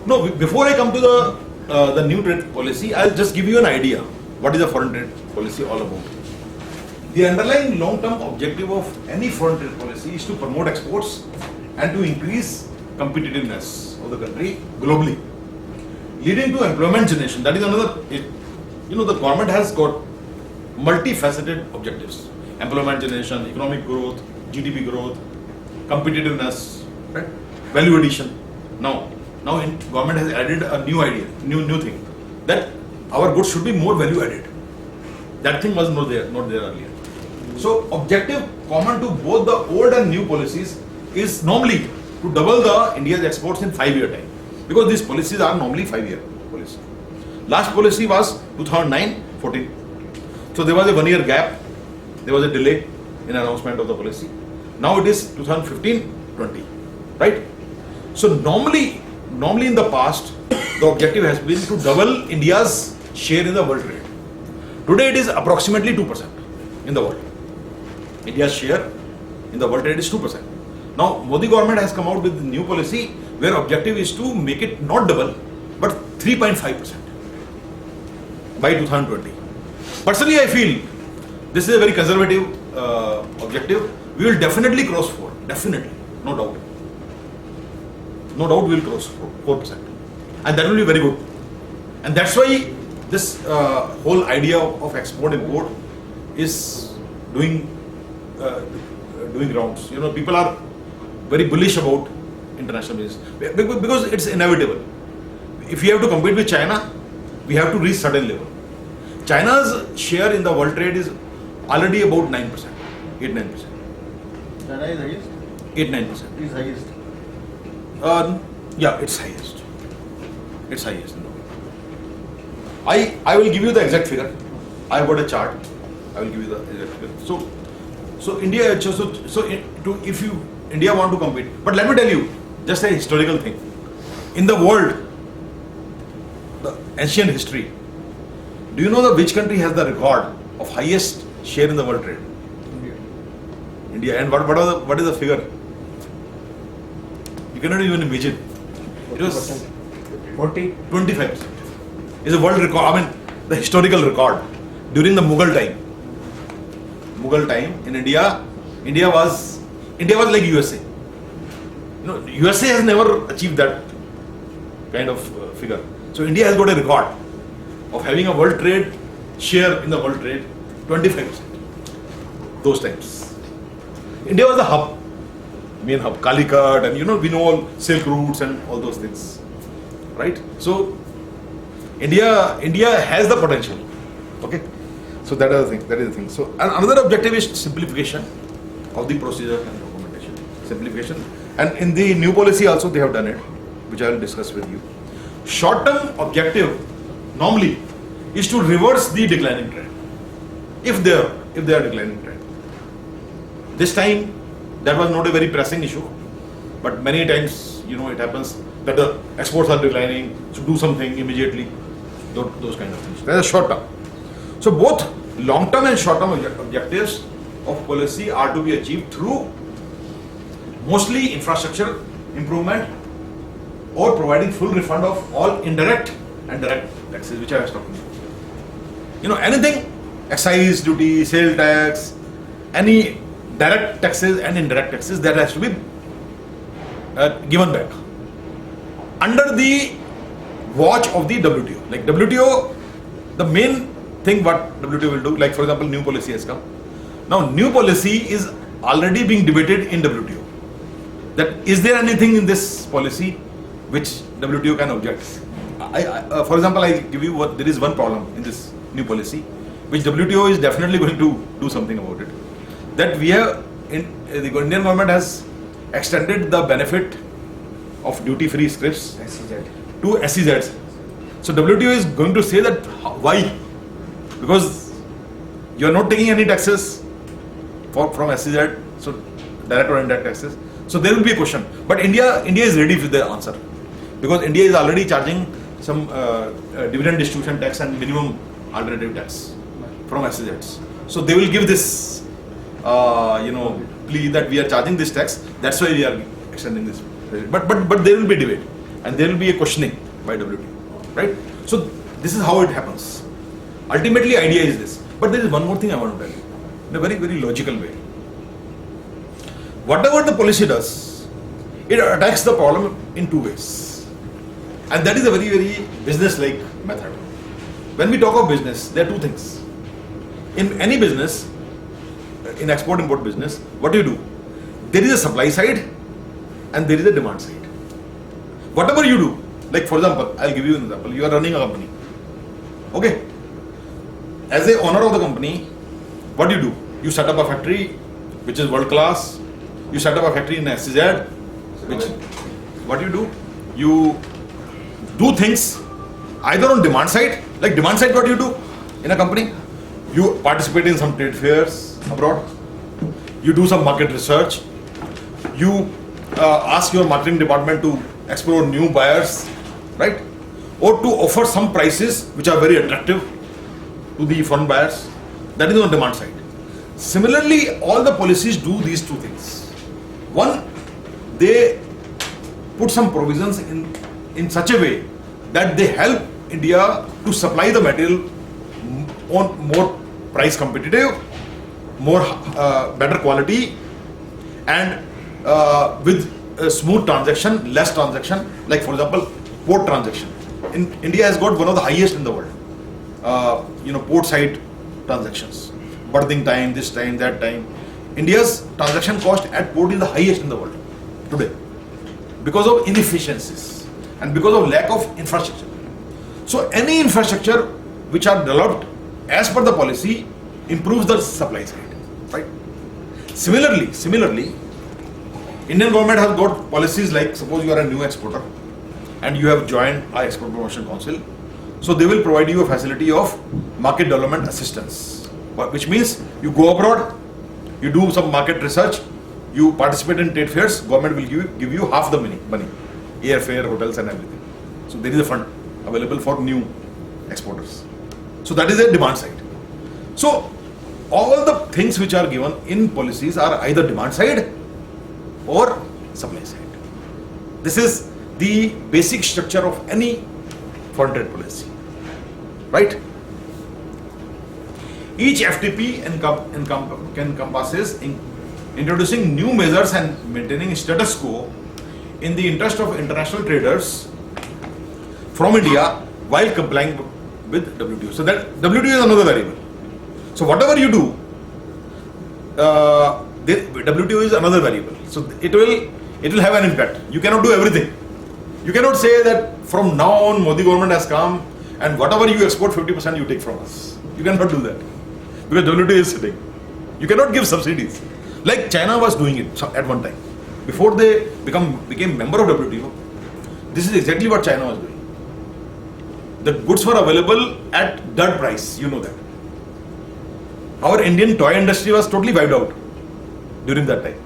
No, before I come to the new trade policy, I'll just give you an idea. What is the foreign trade policy all about? The underlying long-term objective of any foreign trade policy is to promote exports and to increase competitiveness of the country globally, leading to employment generation. That is another, the government has got multifaceted objectives. Employment generation, economic growth, GDP growth, competitiveness, right? Value addition. Now government has added a new idea, new thing, that our goods should be more value added. That thing was not there earlier. So objective common to both the old and new policies is normally to double the India's exports in 5-year time, because these policies are normally 5-year policy. Last policy was 2009-14. So there was a 1-year gap. There was a delay in announcement of the policy. Now it is 2015-20, right? So normally in the past, the objective has been to double India's share in the world trade. Today it is approximately 2% in the world. India's share in the world trade is 2%. Now Modi government has come out with a new policy where objective is to make it not double but 3.5% by 2020. Personally, I feel this is a very conservative objective. We will definitely cross 4, definitely, no doubt. No doubt we will cross 4%. And that will be very good. And that's why this whole idea of export-import is doing rounds. People are very bullish about international business because it's inevitable. If we have to compete with China, we have to reach certain level. China's share in the world trade is already about 9%, 8-9%. China is highest? 8-9%. Is highest? Yeah, it's highest. It's highest. No. I will give you the exact figure. I have got a chart. I will give you the exact figure. So India, if India want to compete, but let me tell you just a historical thing. In the world, the ancient history, do you know which country has the record of highest share in the world trade? India. And what is the figure? You cannot even imagine. It was 25%. It's a world record. I mean, the historical record during the Mughal time. Mughal time in India was like USA. USA has never achieved that kind of figure. So India has got a record of having a world trade share in the world trade 25%. Those times, India was the hub, main hub, Calicut, and we know all silk routes and all those things, right? So India has the potential. Okay, so that is the thing. So another objective is simplification of the procedure and documentation. Simplification, and in the new policy also they have done it, which I will discuss with you. Short-term objective normally is to reverse the declining trend. If they are declining trend. This time that was not a very pressing issue, but many times it happens that the exports are declining, so do something immediately. Those kind of things. That is short term. So both long term and short term objectives of policy are to be achieved through mostly infrastructure improvement or providing full refund of all indirect and direct taxes, which I was talking about. Anything, excise duty, sale tax, any direct taxes and indirect taxes, that has to be given back under the watch of the WTO. Like WTO, the main thing what WTO will do, like for example, new policy has come. Now, new policy is already being debated in WTO. That is there anything in this policy which WTO can object? For example, I give you there is one problem in this new policy, which WTO is definitely going to do something about it. That we have, the Indian government has extended the benefit of duty-free scripts to SEZs. So WTO is going to say that why? Because you are not taking any taxes from SEZ, so direct or indirect taxes. So there will be a question. But India is ready with the answer, because India is already charging some dividend distribution tax and minimum alternative tax from SEZs. So they will give this plea that we are charging this tax, that's why we are extending this. But there will be debate. and there will be a questioning by WTO, right? So this is how it happens. Ultimately, idea is this. But there is one more thing I want to tell you, in a very, very logical way. Whatever the policy does, it attacks the problem in two ways. And that is a very, very business-like method. When we talk of business, there are two things. In any business, in export-import business, what do you do? There is a supply side and there is a demand side. Whatever you do, like for example, I'll give you an example. You are running a company. Okay. As a owner of the company, what do? You set up a factory which is world class. You set up a factory in SAARC, which what do? You do things either on demand side, like demand side, what do you do in a company? You participate in some trade fairs abroad. You do some market research. You ask your marketing department to explore new buyers, right? Or to offer some prices which are very attractive to the foreign buyers. That is on demand side. Similarly, all the policies do these two things. One, they put some provisions in such a way that they help India to supply the material on more price competitive, more better quality, and with a smooth transaction, less transaction. Like for example, port transaction. India has got one of the highest in the world. Port side transactions, berthing time, this time, that time. India's transaction cost at port is the highest in the world today because of inefficiencies and because of lack of infrastructure. So any infrastructure which are developed as per the policy improves the supply side, right? Similarly, Indian government has got policies like, suppose you are a new exporter and you have joined our Export Promotion Council. So they will provide you a facility of market development assistance, which means you go abroad, you do some market research, you participate in trade fairs, government will give you half the money, airfare, hotels and everything. So there is a fund available for new exporters. So that is a demand side. So all the things which are given in policies are either demand side or supply side. This is the basic structure of any foreign trade policy, right? Each FTP encompasses introducing new measures and maintaining status quo in the interest of international traders from India while complying with WTO. So that WTO is another variable. So whatever you do, WTO is another variable. So it will have an impact. You cannot do everything. You cannot say that from now on Modi government has come and whatever you export 50% you take from us. You cannot do that because WTO is sitting. You cannot give subsidies like China was doing it at one time. Before they became member of WTO, this is exactly what China was doing. The goods were available at dirt price, you know that. Our Indian toy industry was totally wiped out during that time.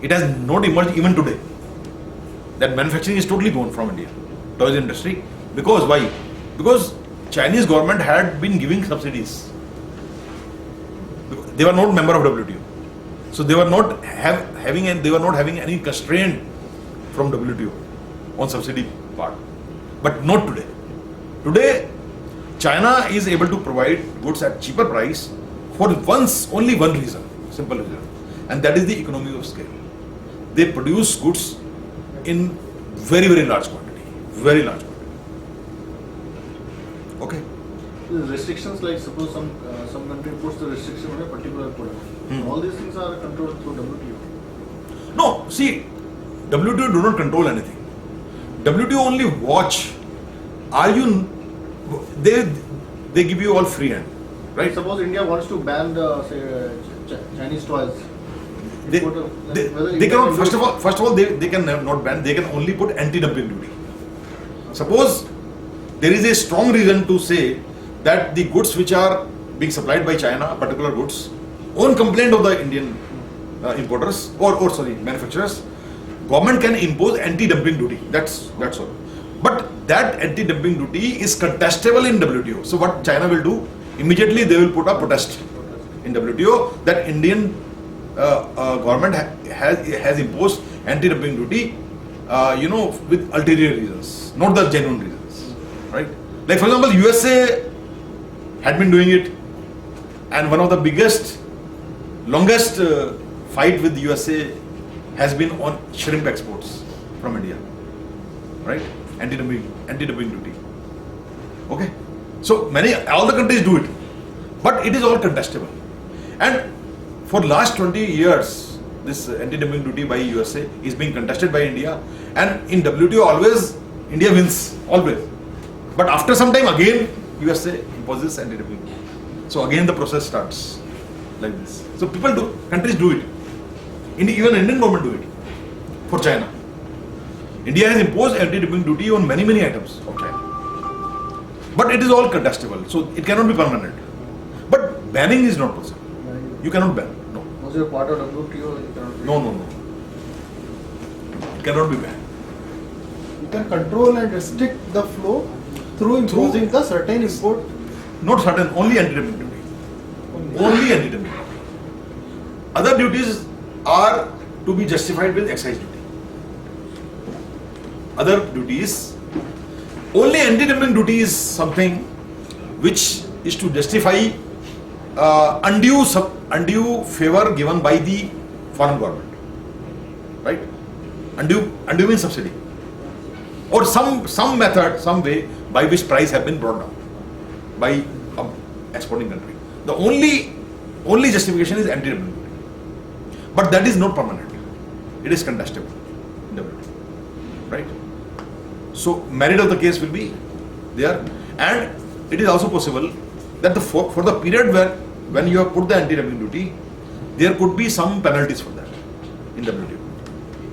It has not emerged even today. That manufacturing is totally gone from India, toys industry. Because why? Because Chinese government had been giving subsidies. They were not member of WTO. So they were not having any constraint from WTO on subsidy part. But not today. Today, China is able to provide goods at cheaper price for only one reason, simple reason, and that is the economy of scale. They produce goods in very, very large quantity, very large quantity. Okay. The restrictions, like suppose some country puts the restriction on a particular product. All these things are controlled through WTO. No, see, WTO do not control anything. WTO only watch. They give you all free hand, right? Suppose India wants to ban the Chinese toys. They cannot. First of all, they can not ban. They can only put anti-dumping duty. Suppose there is a strong reason to say that the goods which are being supplied by China, particular goods, on complaint of the Indian importers or manufacturers, government can impose anti-dumping duty. That's all. But that anti-dumping duty is contestable in WTO. So what China will do? Immediately they will put a protest in WTO that Indian government has imposed anti-dumping duty with ulterior reasons, not the genuine reasons, right? Like for example, USA had been doing it, and one of the biggest, longest fight with USA has been on shrimp exports from India, right? Anti-dumping duty. Okay, so all the countries do it, but it is all contestable. And for last 20 years, this anti-dumping duty by USA is being contested by India, and in WTO always India wins, always. But after some time again USA imposes anti-dumping duty. So again the process starts like this. So countries do it. Even Indian government do it for China. India has imposed anti-dumping duty on many items of China. But it is all contestable, so it cannot be permanent. But banning is not possible. You cannot ban. No. Once you are part of WTO, you cannot. No. It cannot be banned. You can control and restrict the flow through imposing the certain import. Not certain, only anti-dumping duty. Only anti-dumping duty. Other duties are to be justified with excise duty. Other duties, only anti-dumping duty is something which is to justify undue favor given by the foreign government, right? Undue means subsidy, or some method, some way by which price have been brought down by exporting country. The only justification is anti-dumping duty, but that is not permanent. It is contestable, right? So merit of the case will be there, and it is also possible that for the period when you have put the anti-dumping duty, there could be some penalties for that in WTO.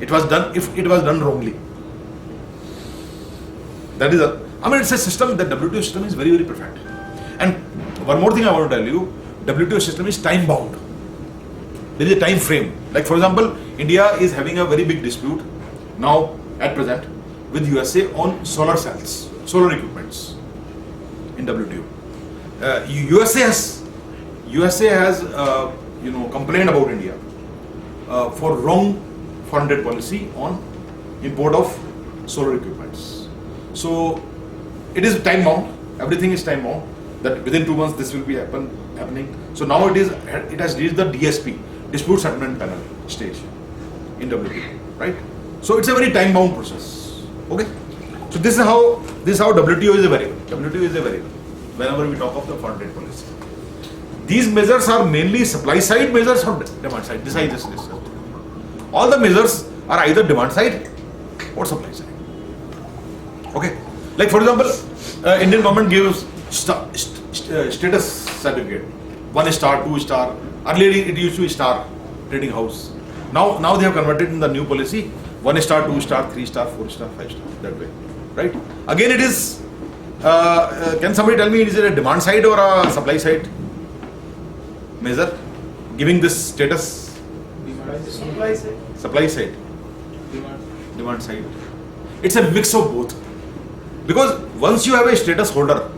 It was done if it was done wrongly. That is it's a system. The WTO system is very perfect. And one more thing I want to tell you: WTO system is time bound. There is a time frame. Like for example, India is having a very big dispute now at present with USA on solar cells, solar equipments in WTO. USA has complained about India for wrong foreign trade policy on import of solar equipments. So it is time bound. Everything is time bound. That within 2 months this will be happening. So now it has reached the DSP, dispute settlement panel stage in WTO, right? So it's a very time bound process. Okay. So this is how WTO is a variable. WTO is a variable whenever we talk of the foreign trade policy. These measures are mainly supply side measures or demand side. This I just discussed. All the measures are either demand side or supply side. Okay. Like for example, Indian government gives status certificate, 1 star, 2 star. Earlier it used to be star trading house. Now they have converted in the new policy 1 star, 2 star, 3 star, 4 star, 5 star, that way, right? Again it is. Can somebody tell me, is it a demand side or a supply side measure giving this status? Supply side. Supply side. Demand side. It's a mix of both. Because once you have a status holder,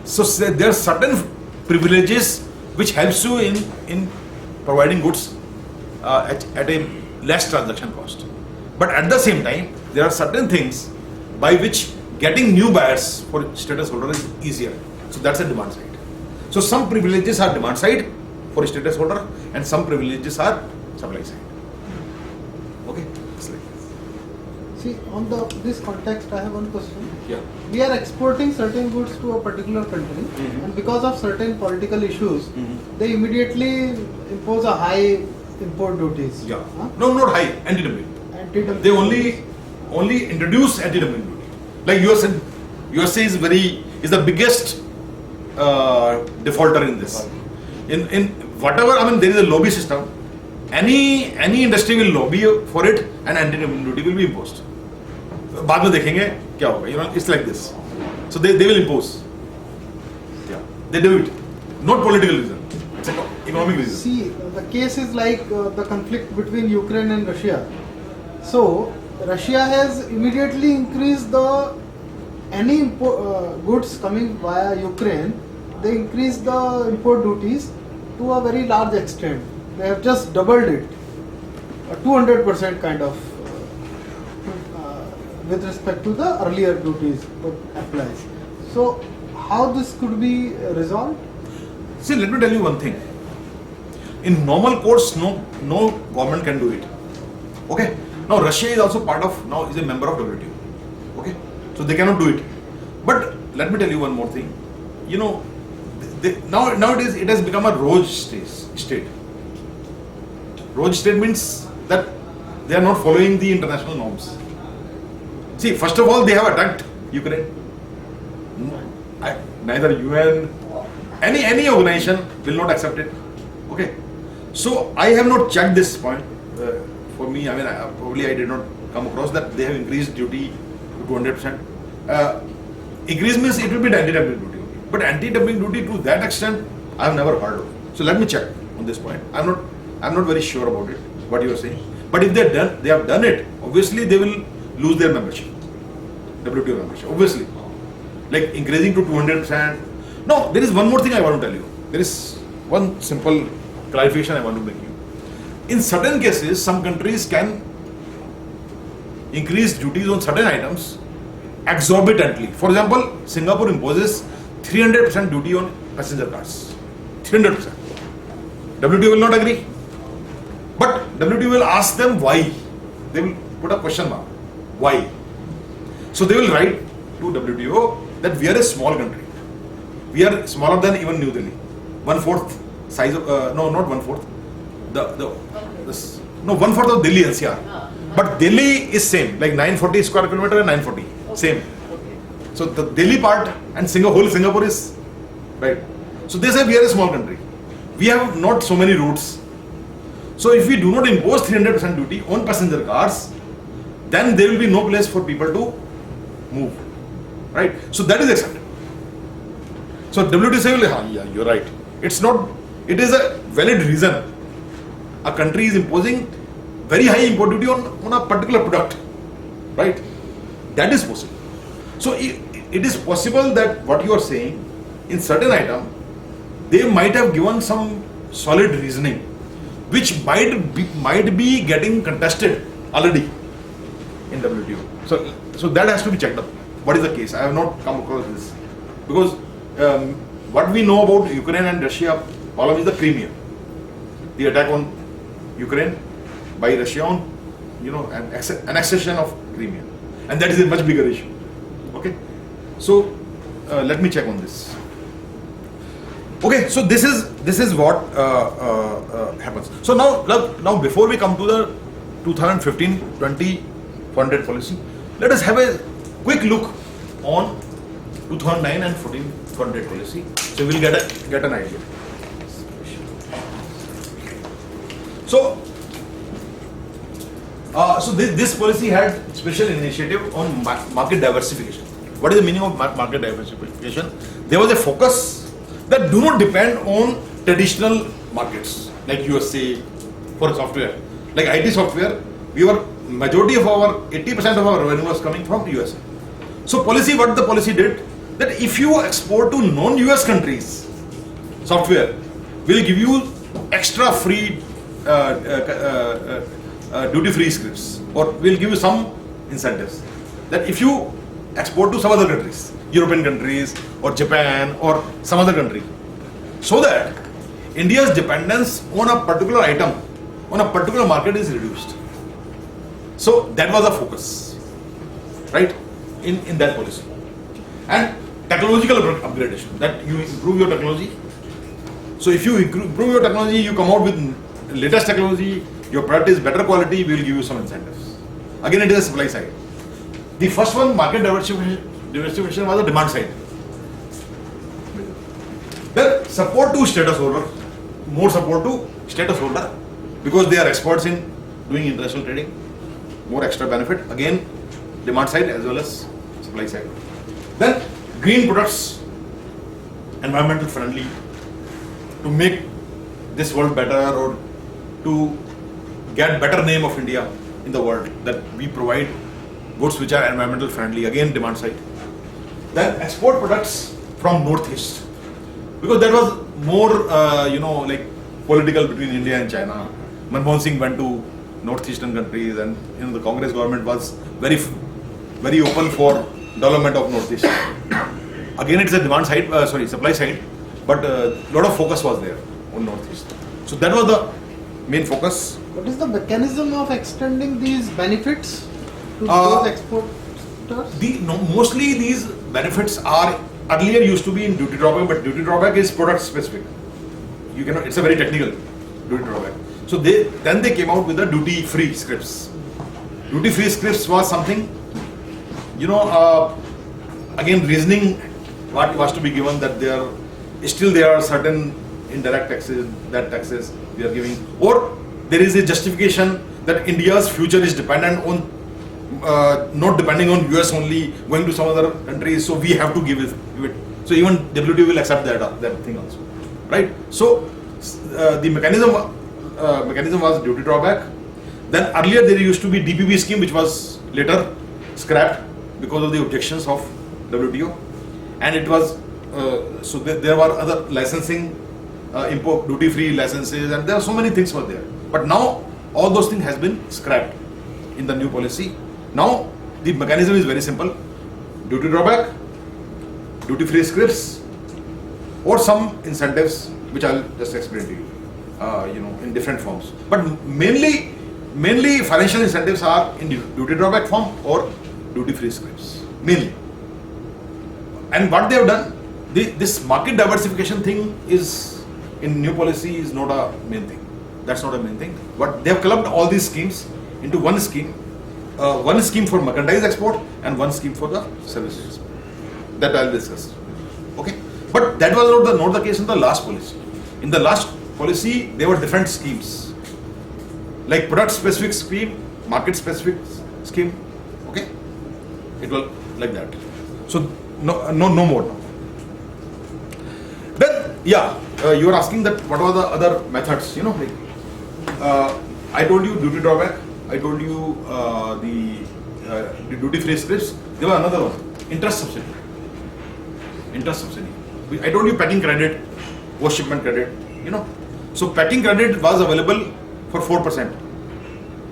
so there are certain privileges which helps you in providing goods at a less transaction cost. But at the same time, there are certain things by which getting new buyers for status holder is easier. So that's a demand side. So some privileges are demand side for status holder and some privileges are supply side. Okay? See, on this context, I have one question. Yeah. We are exporting certain goods to a particular country, and because of certain political issues, they immediately impose a high import duties. Yeah. Huh? No, not high. Anti-dumping. Anti-dumping. They only introduce anti-dumping duty. Like USA is the biggest defaulter in this. In whatever, there is a lobby system. Any industry will lobby for it, and anti-dumping duty will be imposed. बाद में देखेंगे क्या होगा. It's like this. So they will impose. Yeah, they do it. Not political reason. It's an economic reason. See, the case is like the conflict between Ukraine and Russia. So Russia has immediately increased any goods coming via Ukraine. They increased the import duties to a very large extent. They have just doubled it, a 200% kind of with respect to the earlier duties that applies. So how this could be resolved? See, let me tell you one thing. In normal course, no government can do it. Okay. Now Russia is also is a member of WTO. Okay. So they cannot do it. But let me tell you one more thing. You know, nowadays it has become a rogue state. Rogue state means that they are not following the international norms. See, first of all, they have attacked Ukraine. Neither UN, any organization will not accept it. Okay. So I have not checked this point. For me, I mean, probably I did not come across that they have increased duty to 200%. Increase means it will be the anti-dumping duty. But anti-dumping duty to that extent, I have never heard of. So let me check on this point. I'm not very sure about it, what you are saying. But if they have done it, obviously they will lose their membership, WTO membership. Obviously, like increasing to 200%. No, there is one more thing I want to tell you. There is one simple clarification I want to make you. In certain cases, some countries can increase duties on certain items exorbitantly. For example, Singapore imposes 300% duty on passenger cars. 300%. WTO will not agree. But WTO will ask them why. They will put a question mark. Why? So they will write to WTO that we are a small country. We are smaller than even New Delhi. 1/4 size of, no, not 1/4. 1/4 of Delhi NCR. But Delhi is same, like 940 square kilometer and 940. Same. So the Delhi part and whole Singapore is, right. So they say we are a small country. We have not so many routes. So if we do not impose 300% duty on passenger cars, then there will be no place for people to move. Right? So that is accepted. So WTO say, yeah, you're right. It is a valid reason. A country is imposing very high import duty on a particular product. Right? That is possible. So it is possible that what you are saying, in certain item, they might have given some solid reasoning, which might be getting contested already in WTO. So that has to be checked up. What is the case? I have not come across this. Because what we know about Ukraine and Russia, all of is the Crimea. The attack on Ukraine by Russia on, an annexation of Crimea. And that is a much bigger issue. Okay? So let me check on this. Okay, so this is what happens. So now before we come to the 2015-20 foreign trade policy, let us have a quick look on 2009 and 14 foreign trade policy. So we'll get an idea. So this policy had special initiative on market diversification. What is the meaning of market diversification? There was a focus that do not depend on traditional markets like USA for software. Like IT software, majority of our 80% of our revenue was coming from USA. So what the policy did, that if you export to non-US countries software, we'll give you extra free duty-free scripts, or we'll give you some incentives. That if you export to some other countries, European countries or Japan or some other country, so that India's dependence on a particular item, on a particular market is reduced. So that was the focus, right, in that policy. And technological upgradation, that you improve your technology. So if you improve your technology, you come out with latest technology, your product is better quality, we will give you some incentives. Again, it is a supply side. The first one, market diversification, was the demand side. Well, support to status holder, more support to status holder, because they are experts in doing international trading, more extra benefit. Again, demand side as well as supply side. Then green products, environmental friendly, to make this world better, or to get better name of India in the world, that we provide goods which are environmental friendly. Again, demand side. Then export products from Northeast, because that was more like political between India and China. Manmohan Singh went to northeastern countries, and the Congress government was very very open for development of Northeast. Again, it's a demand side, supply side, but lot of focus was there on Northeast. So that was the main focus. What is the mechanism of extending these benefits to Uh, those exporters? Mostly these benefits are earlier used to be in duty drawback, but duty drawback is product specific. You cannot. It's a very technical duty drawback. So then they came out with the duty free scripts. Duty free scripts was something, again reasoning what was to be given, that there are certain indirect taxes we are giving, or there is a justification that India's future is dependent on not depending on US only, going to some other countries, so we have to give it. So even WTO will accept that thing also, right? So the mechanism was duty drawback. Then earlier there used to be DPP scheme, which was later scrapped because of the objections of WTO, and it was there were other licensing, import duty free licenses, and there are so many things were there. But now all those things has been scrapped in the new policy. Now the mechanism is very simple: duty drawback, duty free scripts, or some incentives, which I'll just explain to you, in different forms. But mainly financial incentives are in duty drawback form or duty free scripts, mainly. And what they have done, this market diversification thing is in new policy is not a main thing. That's not a main thing. But they have clubbed all these schemes into one scheme for merchandise export and one scheme for the services export. That I'll discuss. Okay, but that was not the case in the last policy. In the last policy, there were different schemes, like product specific scheme, market specific scheme. Okay, it was like that. So no more now. Then you were asking that what were the other methods? I told you duty drawback. I told you the duty free scripts. There was another one, interest subsidy. I told you packing credit, post shipment credit. So packing credit was available for 4%,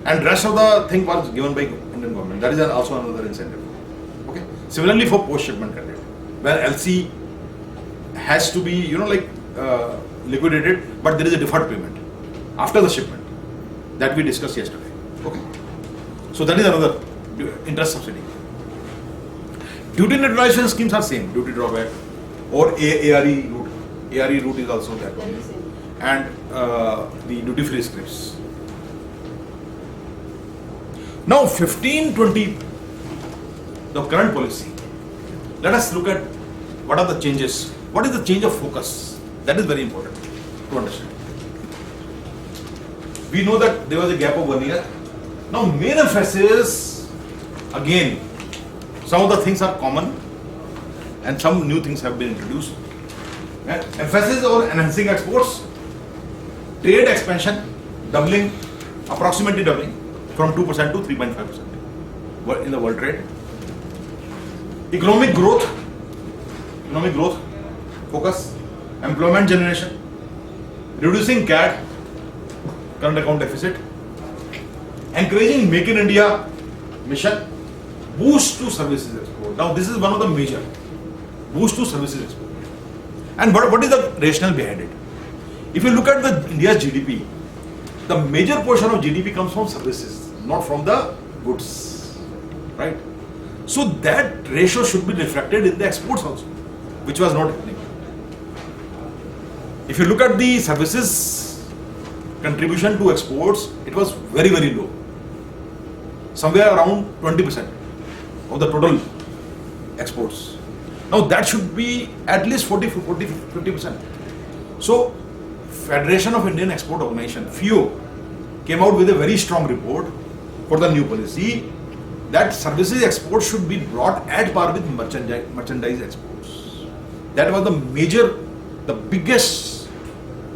and rest of the thing was given by Indian government. That is also another incentive. Okay. Similarly for post shipment credit, where LC has to be liquidated, but there is a deferred payment after the shipment that we discussed yesterday. Okay. So that is another interest subsidy. Duty neutralization schemes are same, duty drawback or ARE route. ARE route is also that one. And the duty free scripts. Now 15-20, the current policy. Let us look at what are the changes. What is the change of focus? That is very important to understand. We know that there was a gap of 1 year. Now main emphasis, again, some of the things are common and some new things have been introduced. Emphasis on enhancing exports, trade expansion, approximately doubling from 2% to 3.5% in the world trade. Economic growth focus, employment generation, reducing CAD, current account deficit, encouraging Make in India mission, boost to services export. Now this is one of the major, boost to services export. And what is the rationale behind it? If you look at the India's GDP, the major portion of GDP comes from services, not from the goods, right? So that ratio should be reflected in the exports also, which was not happening. If you look at the services contribution to exports, it was very, very low. Somewhere around 20% of the total exports. Now that should be at least 50%. So Federation of Indian Export Organization, FIO, came out with a very strong report for the new policy that services exports should be brought at par with merchandise exports. That was the biggest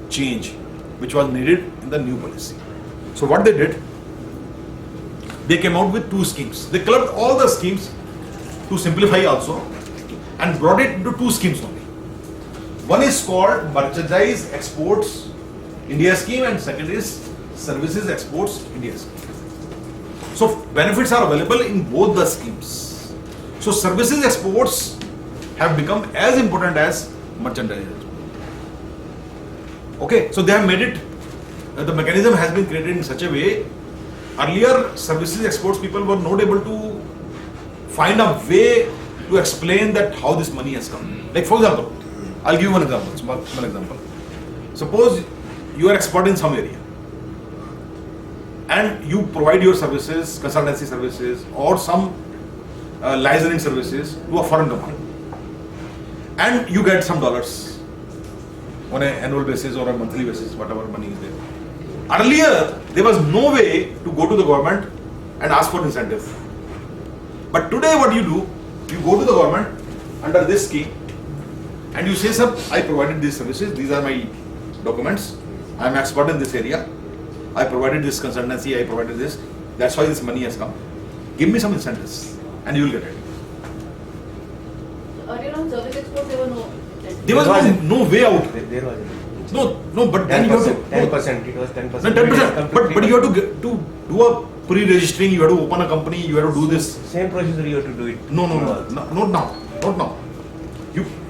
change which was needed in the new policy. So what they did, they came out with 2 schemes. They clubbed all the schemes to simplify also and brought it into 2 schemes only. One is called Merchandise Exports India Scheme and second is Services Exports India Scheme. So benefits are available in both the schemes. So services exports have become as important as merchandise exports. Okay, so they have made it, the mechanism has been created in such a way. Earlier, services exports people were not able to find a way to explain that how this money has come. Like for example, I'll give you one example, small example. Suppose you are exporting some area and you provide your services, consultancy services or some licensing services to a foreign company and you get some dollars on an annual basis or a monthly basis, whatever money is there. Earlier, there was no way to go to the government and ask for incentive. But today what you do, you go to the government under this scheme and you say, sir, I provided these services, these are my documents, I am expert in this area, I provided this consultancy, I provided this, that's why this money has come. Give me some incentives and you will get it. Earlier on service export, there were no. There was no way out. There was No, but then you have to 10%. It was 10%. No, 10%. But you have to get to do a pre-registering. You have to open a company. You have to do this. Same procedure you have to do it. No, not now.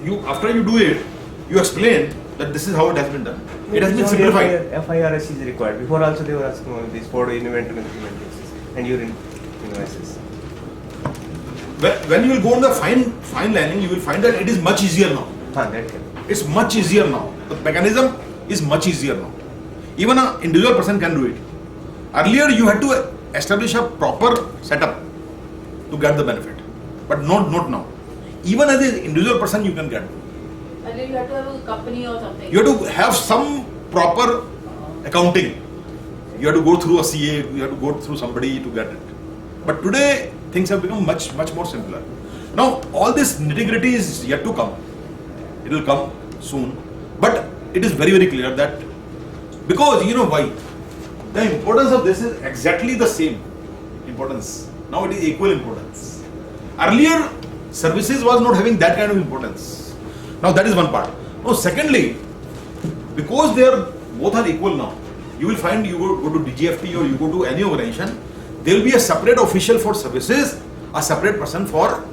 You after you do it, you explain that this is how it has been done. It has been simplified. FIRS is required. Before also they were asking on this for inventory and urine invoices. When you will go on the fine lining, you will find that it is much easier now. That can. It's much easier now. The mechanism is much easier now. Even an individual person can do it. Earlier, you had to establish a proper setup to get the benefit, but not now. Even as an individual person, you can get. Earlier you had to have a company or something. You have to have some proper accounting. You have to go through a CA. You have to go through somebody to get it. But today, things have become much more simpler. Now, all this nitty-gritty is yet to come. It will come soon. But it is very clear that because you know why? The importance of this is exactly the same importance. Now it is equal importance. Earlier, services was not having that kind of importance. Now that is one part. Now secondly, because they are both are equal now, you will find you go to DGFT or you go to any organization, there will be a separate official for services, a separate person for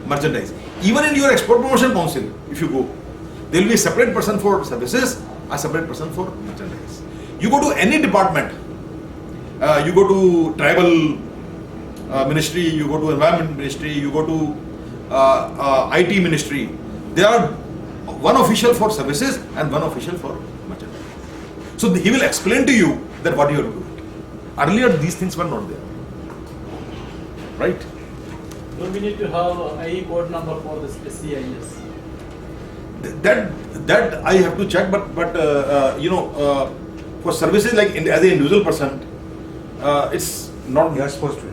merchandise. Even in your export promotion council, if you go, there will be a separate person for services, a separate person for merchandise. You go to any department, you go to tribal ministry, you go to environment ministry, you go to IT ministry. There are one official for services and one official for merchandise. So he will explain to you that what you have to do. Earlier these things were not there, right? Do we need to have IE code number for this SCIS? That I have to check, but for services like as an individual person, it's not. You are supposed to.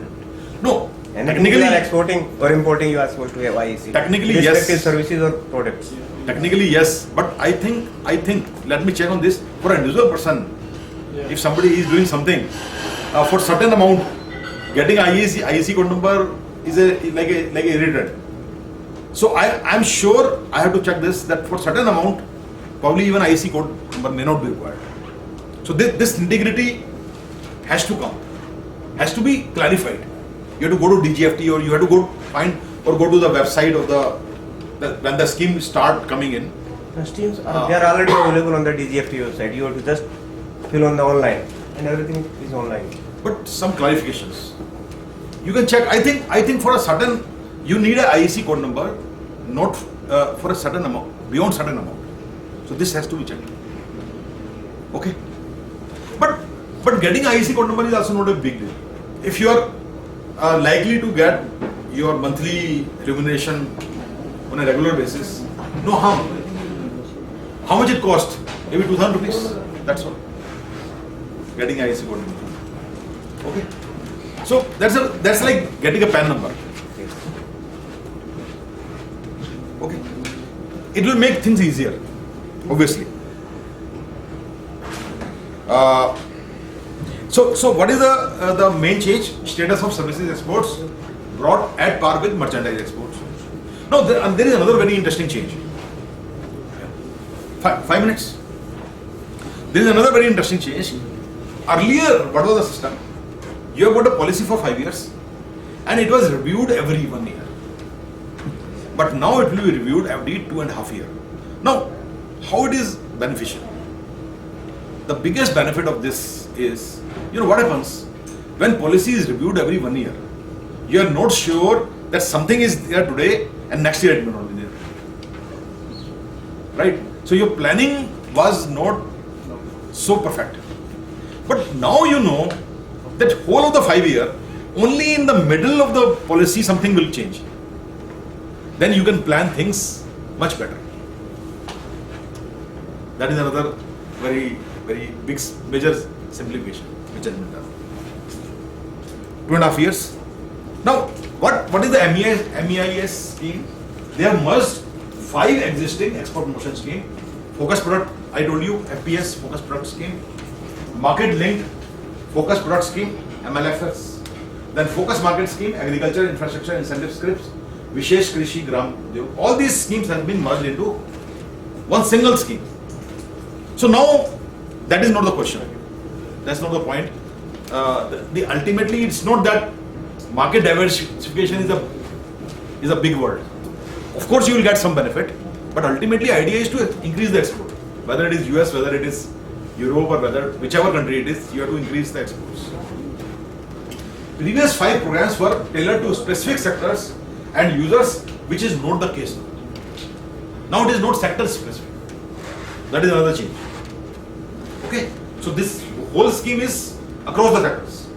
No, And technically you are exporting or importing, you are supposed to have IEC. Technically, respective yes. services or products. Technically yes, but I think let me check on this. For an individual person, if somebody is doing something for certain amount, getting IEC code number is like a irritant. So I am sure I have to check this, that for certain amount, probably even IEC code number may not be required. So this integrity has to come, has to be clarified. You have to go to DGFT or you have to go find or go to the website of when the scheme start coming in. The schemes they are already available on the DGFT website. You have to just fill on the online, and everything is online. But some clarifications. You can check. I think for a certain, you need a IEC code number, not for a certain amount, beyond certain amount. So this has to be checked. Okay. But getting IEC code number is also not a big deal. If you are likely to get your monthly remuneration on a regular basis, no harm. How much it cost? Maybe 2,000 rupees. That's all. Getting IEC code number. Okay. So that's like getting a PAN number. Okay. It will make things easier, obviously. So what is the main change? Status of services exports brought at par with merchandise exports. Now there is another very interesting change. 5 minutes. There is another very interesting change. Earlier, what was the system? You have got a policy for 5 years and it was reviewed every 1 year. But now it will be reviewed every 2.5 years. Now, how it is beneficial? The biggest benefit of this is, what happens when policy is reviewed every 1 year? You are not sure that something is there today and next year it may not be there. Right? So your planning was not so perfect. But now you know that whole of the 5 year, only in the middle of the policy something will change. Then you can plan things much better. That is another very, very big, major simplification which has been done. 2.5 years. Now, what is the MEAS scheme? They have merged 5 existing export promotion scheme. Focus product, I told you, FPS, focus product scheme. Market linked focus product scheme, MLFS. Then focus market scheme, agriculture infrastructure incentive scripts, Vishesh Krishi Gram Udyog. All these schemes have been merged into one single scheme. So now, that is not the question. That's not the point. Ultimately, it's not that market diversification is a big word. Of course, you will get some benefit, but ultimately, idea is to increase the export. Whether it is US, whether it is Europe, or whichever country it is, you have to increase the exports. Previous 5 programs were tailored to specific sectors and users, which is not the case now. Now it is not sector specific. That is another change. Okay, so this whole scheme is across the sectors.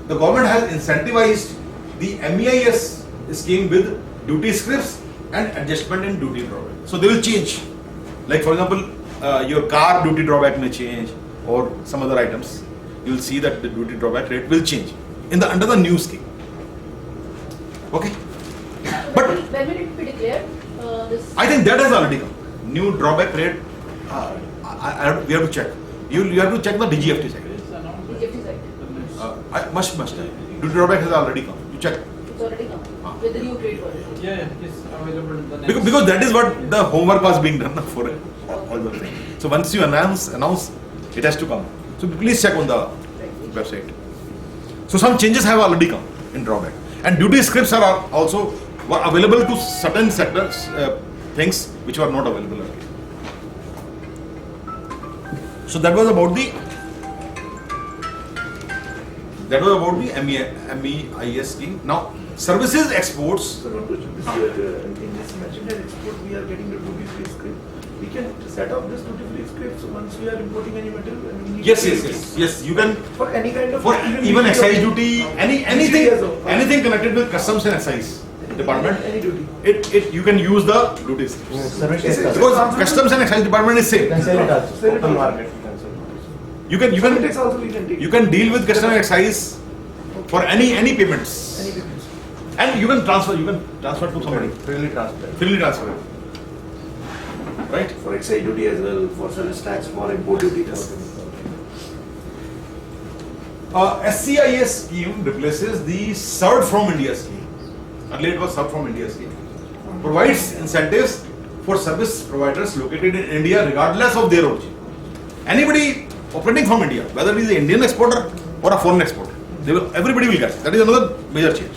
The government has incentivized the MEAS scheme with duty scripts and adjustment in duty drawback. So they will change. Like for example, your car duty drawback may change, or some other items. You will see that the duty drawback rate will change under the new scheme. Okay, but when will it be declared? This. I think that has already come. New drawback rate. We have to check. You have to check the DGFT side. It's announced. DGFT side. Must. Duty drawback has already come. You check. It's already come with the new trade policy. Yeah, it's available in the next. Because that is what the homework was being done for all the things. So once you announce, it has to come. So please check on the website. So some changes have already come in drawback, and duty scripts are also available to certain sectors, things which were not available earlier. So that was about the MEIS scheme. Now services exports. So not to in this mentioned export, we are getting the duty free script. We can set up this duty free script. So once we are importing any material, and we need Yes. You can for any kind of for even excise duty, anything anything connected with customs and excise department. any duty. You can use the duty scripts. Because customs and excise department is same. can sell it also. Sell it Open also. market. You can Tax also we can take. you can deal with customs and excise for any payments, Any payments. and you can transfer to somebody, Freely transfer. freely transfer it. Right? For excise duty as well, for service tax, for import duty. SCIS scheme replaces the Served from India scheme. Earlier it was Served from India scheme. Provides incentives for service providers located in India regardless of their origin. Anybody operating from India, whether he is an Indian exporter or a foreign exporter, everybody will get. That is another major change.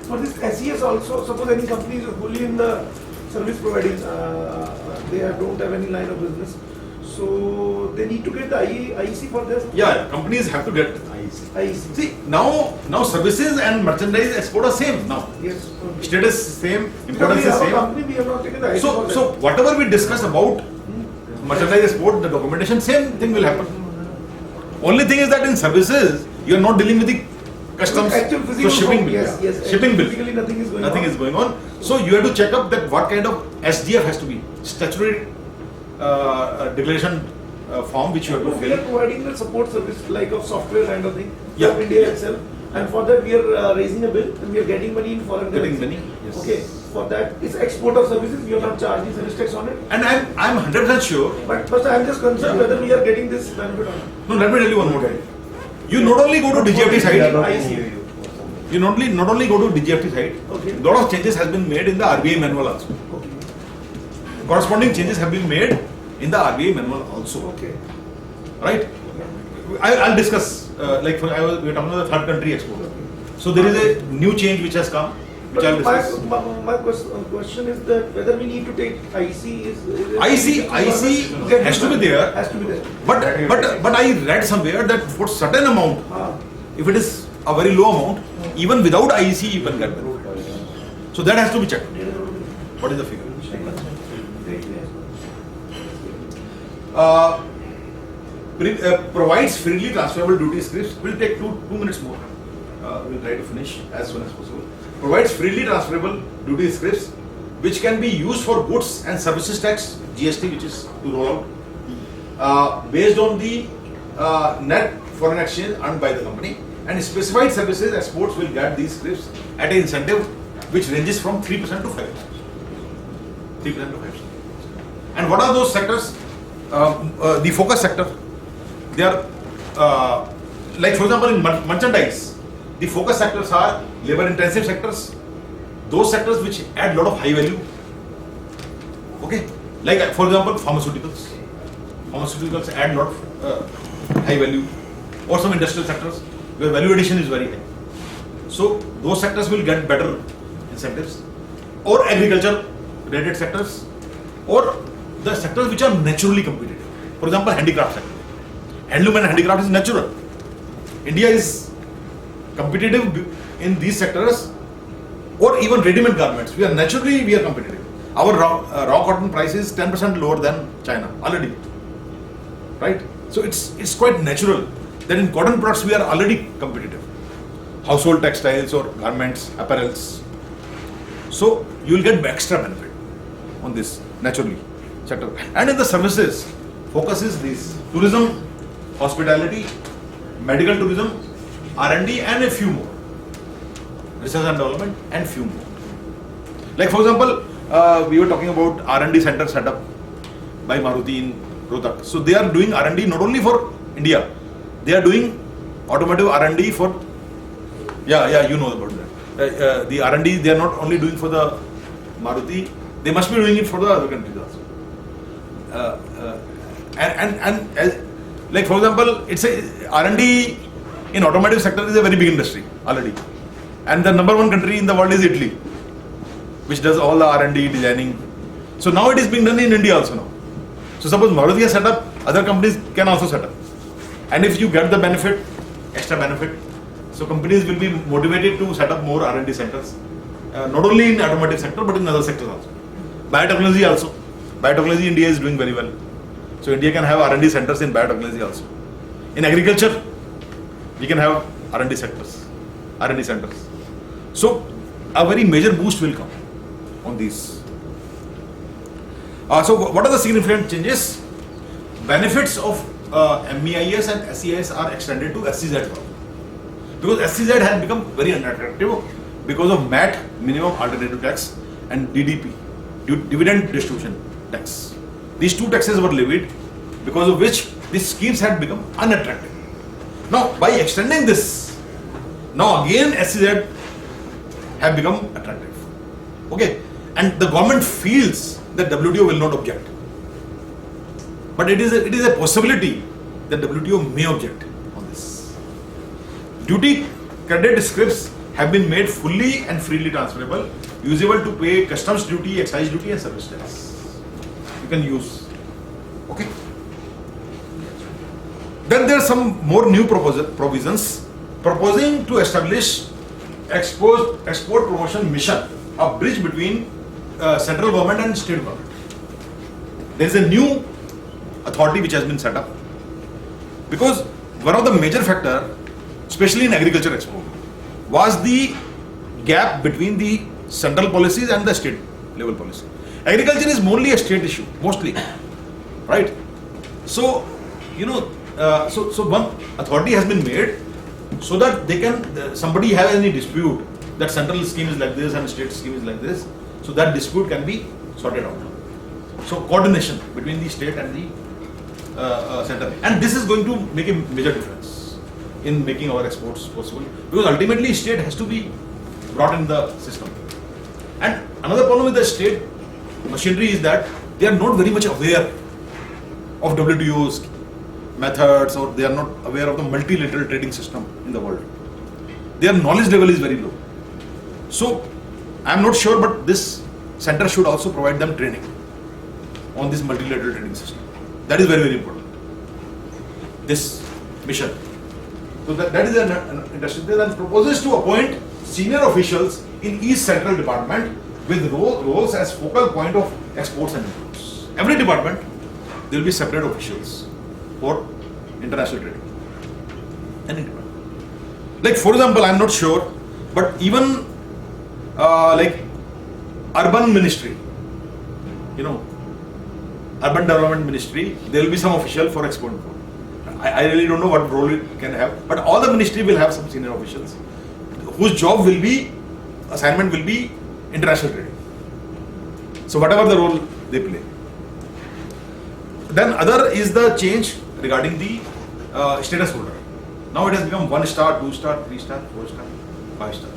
For this SES also, suppose any company is fully in the service providing, they don't have any line of business, so they need to get the IEC for this. Yeah, companies have to get IEC. IEC. See, now services and merchandise export are same now. Yes. Okay. Status is same, Because importance we is have a same. company, we have not taken the IEC for that. So whatever we discussed about merchandise export, the documentation, same thing will happen. Only thing is that in services, you are not dealing with the customs, Actual so physical shipping form, bill. yes. Shipping bill. Physically nothing is going Nothing on. is going on. So you have to check up that what kind of SDF has to be, statutory declaration form which you have to We are fill. providing the support service like of software kind of thing Yeah. from India itself, and for that we are raising a bill and we are getting money in foreign Getting currency. money, yes. Okay, for that it's export of services. We are not charging service tax on it. And I'm 100% sure. But I'm just concerned Yeah. whether we are getting this benefit or not. No, let me tell you one more thing. You not only go to DGFT site, IEC. you not only go to DGFT site. Okay. Lot of changes has been made in the RBI manual also. Okay. Corresponding changes have been made in the RBI manual also. Okay. Right? I'll discuss. We are talking about the third country export. So there is a new change which has come. which I'll But discuss. my question is that whether we need to take IC is IC Get has to be there. Has to be there. But I read somewhere that for certain amount, if it is a very low amount, even without IEC you can get benefit. So that has to be checked. What is the figure? Provides freely transferable duty scripts. Will take 2 minutes more. We'll try to finish as soon as possible. Provides freely transferable duty scripts which can be used for goods and services tax (GST), which is to roll out based on the net foreign exchange earned by the company, and specified services exports will get these scripts at an incentive which ranges from 3% to 5%. 3% to 5%. And what are those sectors? The focus sector. They are like, for example, in merchandise, the focus sectors are labor-intensive sectors, those sectors which add a lot of high value. Okay, like for example, pharmaceuticals. Pharmaceuticals add a lot of high value, or some industrial sectors where value addition is very high. So those sectors will get better incentives, or agriculture-related sectors, or the sectors which are naturally competitive. For example, handicraft sector. Handloom and handicraft is natural. India is competitive in these sectors, or even ready-made garments. We are competitive. Our raw cotton price is 10% lower than China already, right? So it's quite natural that in cotton products we are already competitive. Household textiles or garments, apparels. So you will get extra benefit on this naturally sector. And in the services, focus is these: tourism, hospitality, medical tourism, R&D, and a few more. Research and development, and few more. Like for example, we were talking about R&D center set up by Maruti in Rohtak. So they are doing R&D not only for India, they are doing automotive R&D for, you know about that. The R&D they are not only doing for the Maruti, they must be doing it for the other countries also. Like for example, it's a R&D in automotive sector is a very big industry already, and the number 1 country in the world is Italy, which does all the R&D designing. So now it is being done in India also now. So suppose Maruti has set up, other companies can also set up, and if you get the benefit, extra benefit, so companies will be motivated to set up more R&D centers, not only in automotive sector but in other sectors also. Biotechnology also. Biotechnology India is doing very well. So India can have R&D centers in biotechnology also. In agriculture, we can have R&D centers. So a very major boost will come on these. So what are the significant changes? Benefits of MEAS and SEAS are extended to SCZ now. Because SCZ has become very unattractive because of MAT, minimum alternative tax, and DDP, dividend distribution tax. These 2 taxes were levied, because of which these schemes had become unattractive. Now, by extending this, now again SCZ have become attractive. Okay, and the government feels that WTO will not object. But it is a possibility that WTO may object on this. Duty credit scripts have been made fully and freely transferable, usable to pay customs duty, excise duty, and service tax. You can use. Okay. Then there are some more new provisions proposing to establish export promotion mission, a bridge between central government and state government. There is a new authority which has been set up, because one of the major factor, especially in agriculture export, was the gap between the central policies and the state level policy. Agriculture is mostly a state issue, mostly, right? So, so one authority has been made so that they can, somebody has any dispute that central scheme is like this and state scheme is like this, so that dispute can be sorted out. So coordination between the state and the center, and this is going to make a major difference in making our exports possible, because ultimately state has to be brought in the system. And another problem with the state machinery is that they are not very much aware of WTO's methods, or they are not aware of the multilateral trading system in the world. Their knowledge level is very low. So I am not sure, but this center should also provide them training on this multilateral trading system. That is very, very important. This mission. So that is an industry. There are proposals to appoint senior officials in each central department with roles as focal point of exports and imports. Every department, there will be separate officials for international trading. Any department. Like for example, I am not sure, but even like urban ministry, urban development ministry, there will be some official for export import. I really don't know what role it can have, but all the ministry will have some senior officials whose job will be, assignment will be international trading. So whatever the role they play. Then other is the change regarding the status holder. Now it has become 1 star, 2 star, 3 star, 4 star, 5 star.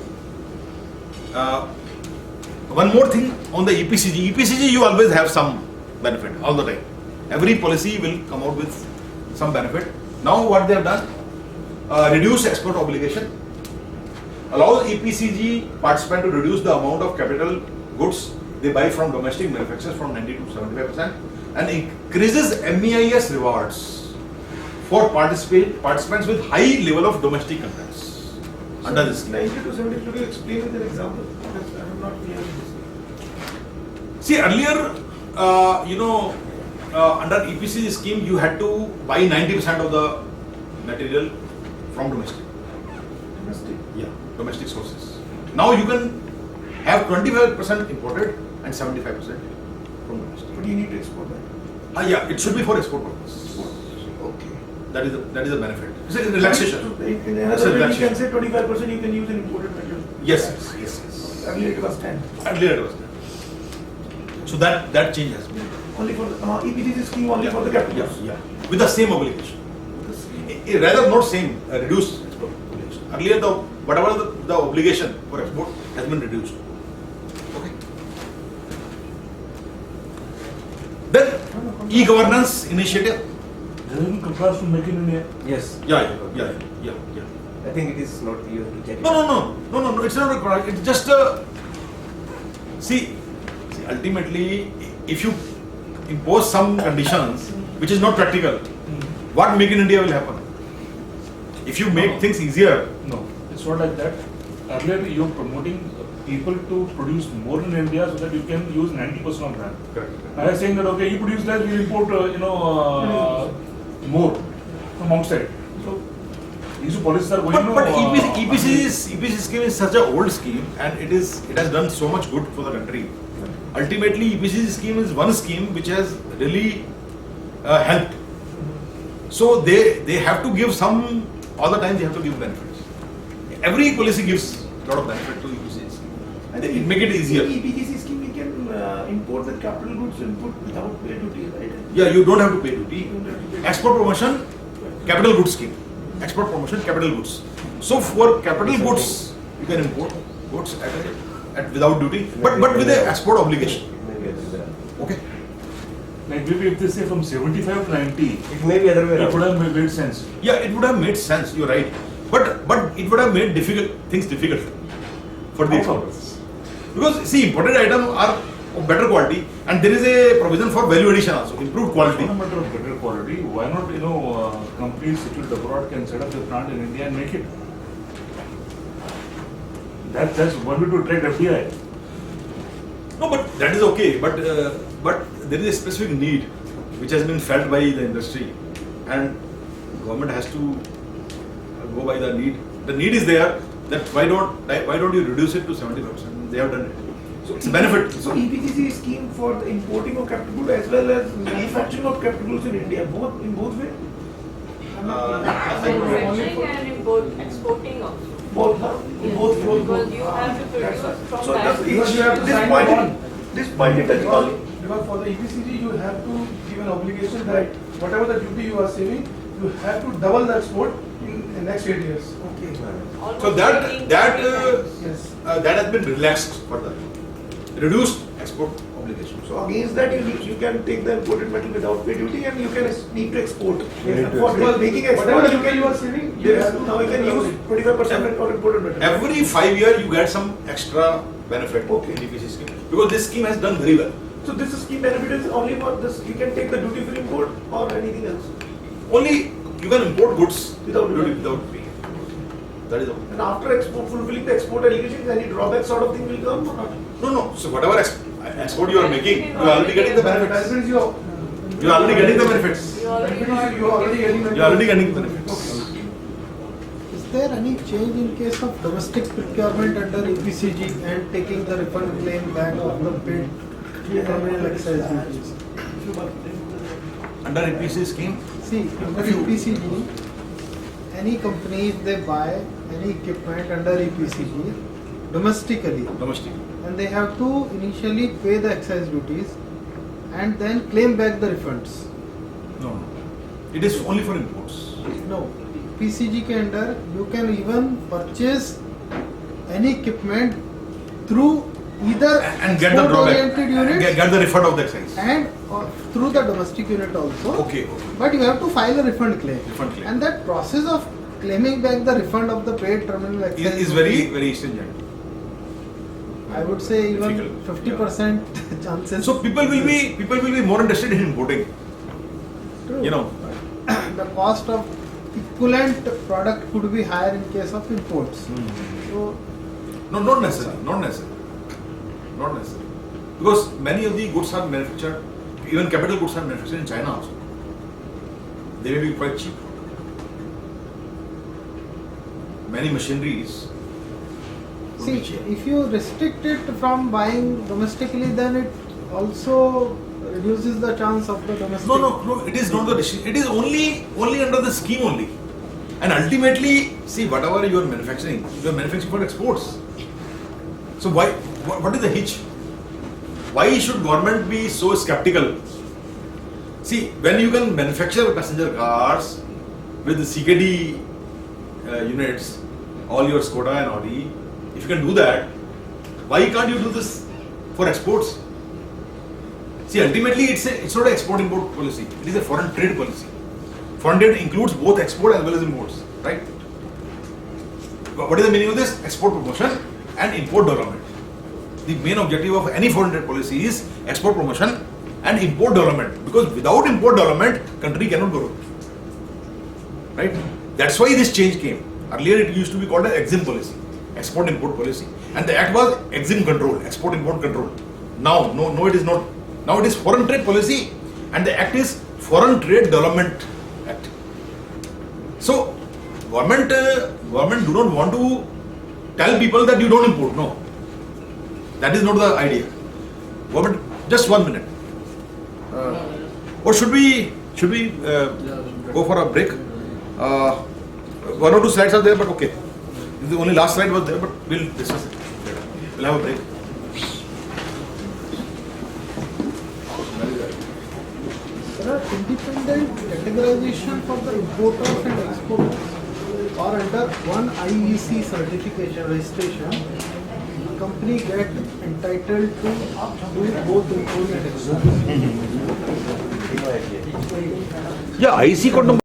One more thing on the EPCG. EPCG you always have some benefit all the time. Every policy will come out with some benefit. Now what they have done, reduce export obligation, allows EPCG participant to reduce the amount of capital goods they buy from domestic manufacturers from 90 to 75% and increases MEAS rewards for participants with high level of domestic contents under this scheme. 90 to 70, could you explain with an example? Because I am not clear with this. See, earlier, under EPCG scheme, you had to buy 90% of the material from domestic. Domestic. Yeah, domestic sources. Now you can have 25% imported and 75% from domestic. But you need to export that. Yeah, it should be for export purpose. Okay. That is a benefit. It's a relaxation. In It's a another way, you relaxation. can say 25% you can use in imported material. Yes. Earlier it was 10. Earlier it was there. So that change has been. Only for the EPCG scheme, only for the capital. Yeah. With the same obligation. Rather not same, reduced export obligation. Earlier whatever the obligation for export has been reduced. Okay. Then e-governance initiative. Does it compare to Make in India? Yes. Yeah. I think it is not you have to check it. No, it's not required. It's just see, ultimately, if you impose some conditions which is not practical, what Make in India will happen? If you make things easier, No, it's not like that. Earlier, you're promoting people to produce more in India so that you can use 90% of that. correct. I was saying that okay, you produce less, we import more from outside. So these policies are going. But EPC scheme is such an old scheme, and it has done so much good for the country. Ultimately, EPC scheme is one scheme which has really helped. So they have to give some, all the time they have to give benefits. Every policy gives a lot of benefit to EPC scheme. And they make it easier. In EPCG scheme, we can import the capital goods input without pay duty, right? Yeah, you don't have to pay duty. You don't have to pay. Export promotion, capital goods scheme. Export promotion, capital goods. So for capital goods, you can import goods at without duty, but with the export obligation. Maybe other way around. Okay. Like maybe if they say from 75 to 90, It may be other way it would around. have made sense. Yeah, it would have made sense. You're right, but it would have made things difficult for the exporters. Because see, imported items are of better quality, and there is a provision for value addition also, improved quality. It's not a matter of better quality. Why not, companies situated abroad can set up their plant in India and make it? That's one way to attract FDI. No, but that is okay. But there is a specific need which has been felt by the industry, and government has to go by the need. The need is there. That why don't you reduce it to 75%? They have done it. So it's a benefit. So EPCG scheme for the importing of capital goods as well as manufacturing of capital goods in India, in both ways? Manufacturing and exporting of. Both, huh? Both. Because you have to produce from So that. because you have to this point it is all. Because for the EPCG, you have to give an obligation that whatever the duty you are saving, you have to double the export in the next 8 years. Okay. Almost So that 18%. Yes. that has been relaxed further. Reduced export obligation. So against that, you can take the imported metal without pay duty, and you can need to export. need to For export. making export, Whatever you duty you are saving, you yes, have to now you can use 25% for imported metal. Every 5 years you get some extra benefit Okay. in EPC scheme because this scheme has done very well. So this scheme benefit is only for this. You can take the duty free import or anything else. Only you can import goods Without duty. without pay. That is all. And after export, fulfilling the export obligations, any drawback sort of thing will come or not? No. So whatever export you are making, you are already getting the benefits. Benefits you are. You are already getting the benefits. You already got. You are already getting the. You are already getting the benefits. Is there any change in case of domestic procurement under EPCG and taking the refund claim back of the paid terminal excise duties? Under EPC scheme, See, under EPCG, any company if they buy any equipment under EPCG domestically, domestic. and they have to initially pay the excise duties and then claim back the refunds. No. It is only for imports. No, PCG के अंदर you can even purchase any equipment through either And get the drawback. oriented units Get the refund of the excise. and through the domestic unit also. Okay. But you have to file a refund claim. Refund claim. And that process of claiming back the refund of the paid terminal excise Is very stringent. I would say even Difficult. 50% chances. So people will be more interested in importing. True. You know. The cost of equivalent product could be higher in case of imports. So No, not necessarily. Not necessarily. Not necessarily. Because many of the goods are manufactured, even capital goods are manufactured in China also. They may be quite cheap. Many machineries. would see, be cheap. if you restrict it from buying domestically, then it also reduces the chance of the domestic. No. It is not the decision. It is only under the scheme only. And ultimately, see, whatever you are manufacturing for exports. So what is the hitch? Why should government be so skeptical? See, when you can manufacture passenger cars with the CKD units, all your Skoda and Audi, if you can do that, why can't you do this for exports? See, ultimately it's not an export-import policy. It is a foreign trade policy. Foreign trade includes both export as well as imports, right? What is the meaning of this? Export promotion and import development. The main objective of any foreign trade policy is export promotion and import development. Because without import development, country cannot grow. Right? That's why this change came. Earlier it used to be called an EXIM policy, export-import policy. And the act was EXIM control, export-import control. Now, no, it is not. Now it is foreign trade policy and the act is Foreign Trade Development Act. So, government do not want to tell people that you don't import. No. That is not the idea. Government, just 1 minute. Or should we go for a break? 1 or 2 slides are there, but okay. The only last slide was there, but we'll discuss it. We'll have a break. There are independent categorization for the importers and exporters or under one IEC certification registration. The company get entitled to do both import and export. Yeah, IC code number.